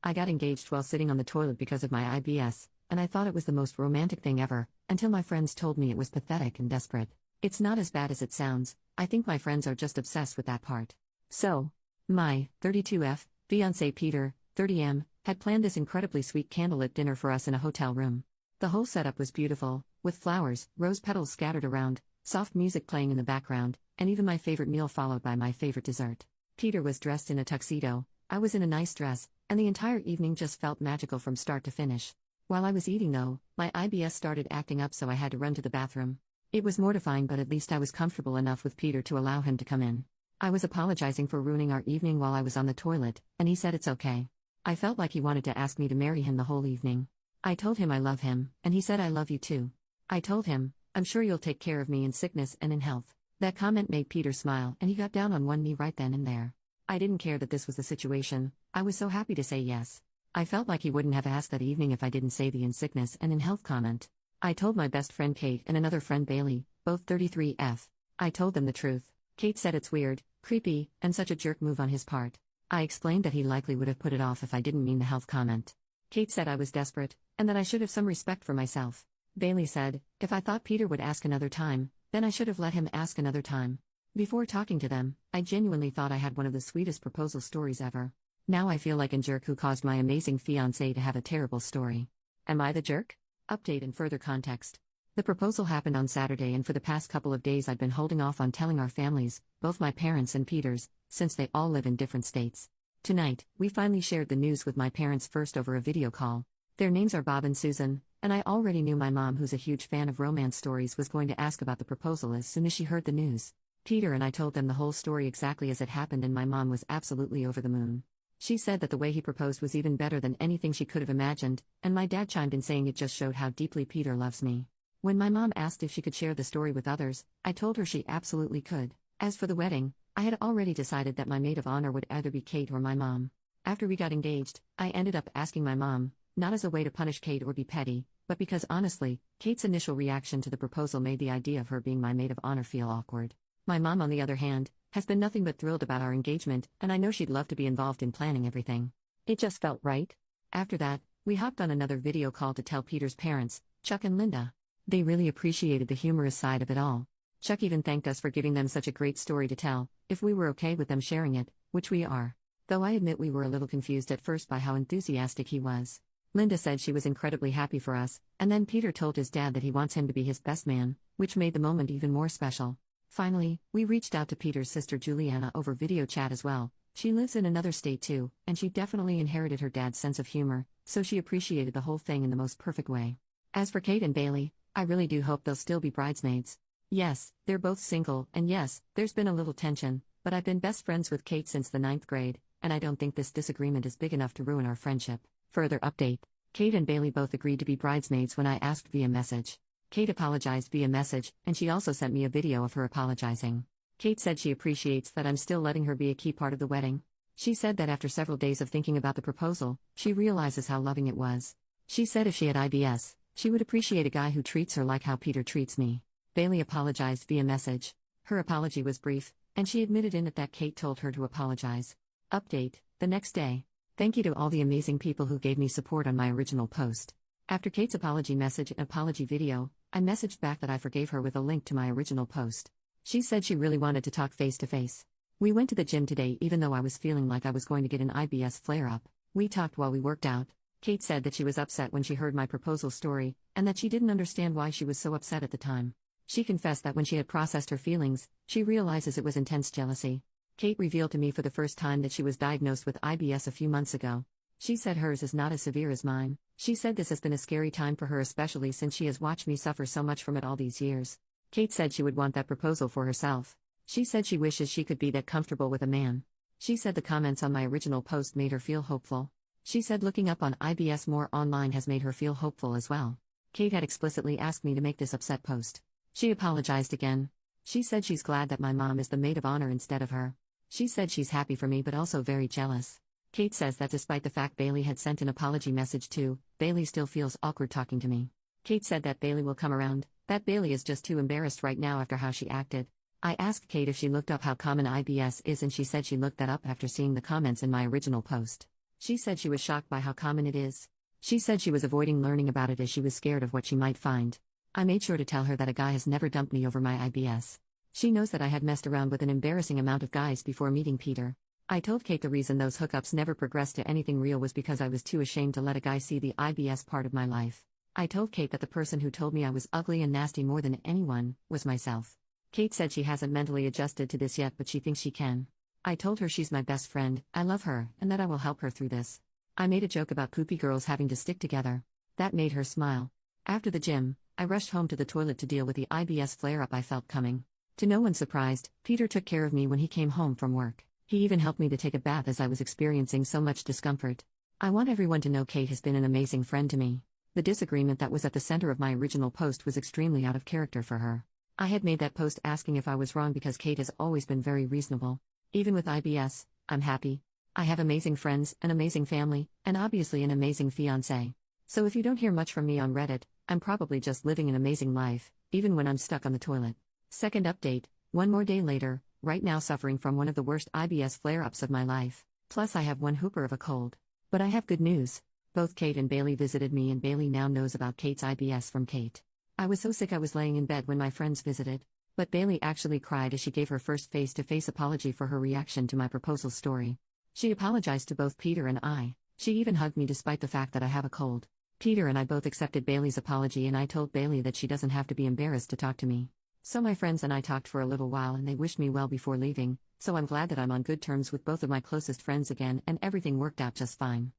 I got engaged while sitting on the toilet because of my IBS, and I thought it was the most romantic thing ever, until my friends told me it was pathetic and desperate. It's not as bad as it sounds. I think my friends are just obsessed with that part. So, my 32F fiancé Peter, 30M, had planned this incredibly sweet candlelit dinner for us in a hotel room. The whole setup was beautiful, with flowers, rose petals scattered around, soft music playing in the background, and even my favorite meal followed by my favorite dessert. Peter was dressed in a tuxedo, I was in a nice dress, and the entire evening just felt magical from start to finish. While I was eating though, my IBS started acting up, so I had to run to the bathroom. It was mortifying, but at least I was comfortable enough with Peter to allow him to come in. I was apologizing for ruining our evening while I was on the toilet, and he said it's okay. I felt like he wanted to ask me to marry him the whole evening. I told him I love him, and he said I love you too. I told him, I'm sure you'll take care of me in sickness and in health. That comment made Peter smile, and he got down on one knee right then and there. I didn't care that this was the situation. I was so happy to say yes. I felt like he wouldn't have asked that evening if I didn't say the in sickness and in health comment. I told my best friend Kate and another friend Bailey, both 33F. I told them the truth. Kate said it's weird, creepy, and such a jerk move on his part. I explained that he likely would have put it off if I didn't mean the health comment. Kate said I was desperate, and that I should have some respect for myself. Bailey said, if I thought Peter would ask another time, then I should have let him ask another time. Before talking to them, I genuinely thought I had one of the sweetest proposal stories ever. Now I feel like a jerk who caused my amazing fiancé to have a terrible story. Am I the jerk? Update and further context. The proposal happened on Saturday, and for the past couple of days I'd been holding off on telling our families, both my parents and Peter's, since they all live in different states. Tonight, we finally shared the news with my parents first over a video call. Their names are Bob and Susan, and I already knew my mom, who's a huge fan of romance stories, was going to ask about the proposal as soon as she heard the news. Peter and I told them the whole story exactly as it happened, and my mom was absolutely over the moon. She said that the way he proposed was even better than anything she could have imagined, and my dad chimed in saying it just showed how deeply Peter loves me. When my mom asked if she could share the story with others, I told her she absolutely could. As for the wedding, I had already decided that my maid of honor would either be Kate or my mom. After we got engaged, I ended up asking my mom, not as a way to punish Kate or be petty, but because honestly, Kate's initial reaction to the proposal made the idea of her being my maid of honor feel awkward. My mom, on the other hand, has been nothing but thrilled about our engagement, and I know she'd love to be involved in planning everything. It just felt right. After that, we hopped on another video call to tell Peter's parents, Chuck and Linda. They really appreciated the humorous side of it all. Chuck even thanked us for giving them such a great story to tell, if we were okay with them sharing it, which we are. Though I admit we were a little confused at first by how enthusiastic he was. Linda said she was incredibly happy for us, and then Peter told his dad that he wants him to be his best man, which made the moment even more special. Finally, we reached out to Peter's sister Juliana over video chat as well. She lives in another state too, and she definitely inherited her dad's sense of humor, so she appreciated the whole thing in the most perfect way. As for Kate and Bailey, I really do hope they'll still be bridesmaids. Yes, they're both single, and yes, there's been a little tension, but I've been best friends with Kate since the 9th grade, and I don't think this disagreement is big enough to ruin our friendship. Further update. Kate and Bailey both agreed to be bridesmaids when I asked via message. Kate apologized via message, and she also sent me a video of her apologizing. Kate said she appreciates that I'm still letting her be a key part of the wedding. She said that after several days of thinking about the proposal, she realizes how loving it was. She said if she had IBS, she would appreciate a guy who treats her like how Peter treats me. Bailey apologized via message. Her apology was brief, and she admitted in it that Kate told her to apologize. Update, the next day. Thank you to all the amazing people who gave me support on my original post. After Kate's apology message and apology video, I messaged back that I forgave her with a link to my original post. She said she really wanted to talk face to face. We went to the gym today even though I was feeling like I was going to get an IBS flare-up. We talked while we worked out. Kate said that she was upset when she heard my proposal story, and that she didn't understand why she was so upset at the time. She confessed that when she had processed her feelings, she realizes it was intense jealousy. Kate revealed to me for the first time that she was diagnosed with IBS a few months ago. She said hers is not as severe as mine. She said this has been a scary time for her, especially since she has watched me suffer so much from it all these years. Kate said she would want that proposal for herself. She said she wishes she could be that comfortable with a man. She said the comments on my original post made her feel hopeful. She said looking up on IBS more online has made her feel hopeful as well. Kate had explicitly asked me to make this upset post. She apologized again. She said she's glad that my mom is the maid of honor instead of her. She said she's happy for me but also very jealous. Kate says that despite the fact Bailey had sent an apology message too, Bailey still feels awkward talking to me. Kate said that Bailey will come around, that Bailey is just too embarrassed right now after how she acted. I asked Kate if she looked up how common IBS is, and she said she looked that up after seeing the comments in my original post. She said she was shocked by how common it is. She said she was avoiding learning about it as she was scared of what she might find. I made sure to tell her that a guy has never dumped me over my IBS. She knows that I had messed around with an embarrassing amount of guys before meeting Peter. I told Kate the reason those hookups never progressed to anything real was because I was too ashamed to let a guy see the IBS part of my life. I told Kate that the person who told me I was ugly and nasty more than anyone was myself. Kate said she hasn't mentally adjusted to this yet, but she thinks she can. I told her she's my best friend, I love her, and that I will help her through this. I made a joke about poopy girls having to stick together. That made her smile. After the gym, I rushed home to the toilet to deal with the IBS flare-up I felt coming. To no one's surprise, Peter took care of me when he came home from work. He even helped me to take a bath as I was experiencing so much discomfort. I want everyone to know Kate has been an amazing friend to me. The disagreement that was at the center of my original post was extremely out of character for her. I had made that post asking if I was wrong because Kate has always been very reasonable. Even with IBS, I'm happy. I have amazing friends, an amazing family, and obviously an amazing fiancé. So if you don't hear much from me on Reddit, I'm probably just living an amazing life, even when I'm stuck on the toilet. Second update, one more day later, right now suffering from one of the worst IBS flare-ups of my life. Plus I have one hooper of a cold. But I have good news. Both Kate and Bailey visited me, and Bailey now knows about Kate's IBS from Kate. I was so sick I was laying in bed when my friends visited. But Bailey actually cried as she gave her first face-to-face apology for her reaction to my proposal story. She apologized to both Peter and I. She even hugged me despite the fact that I have a cold. Peter and I both accepted Bailey's apology, and I told Bailey that she doesn't have to be embarrassed to talk to me. So my friends and I talked for a little while and they wished me well before leaving, so I'm glad that I'm on good terms with both of my closest friends again and everything worked out just fine.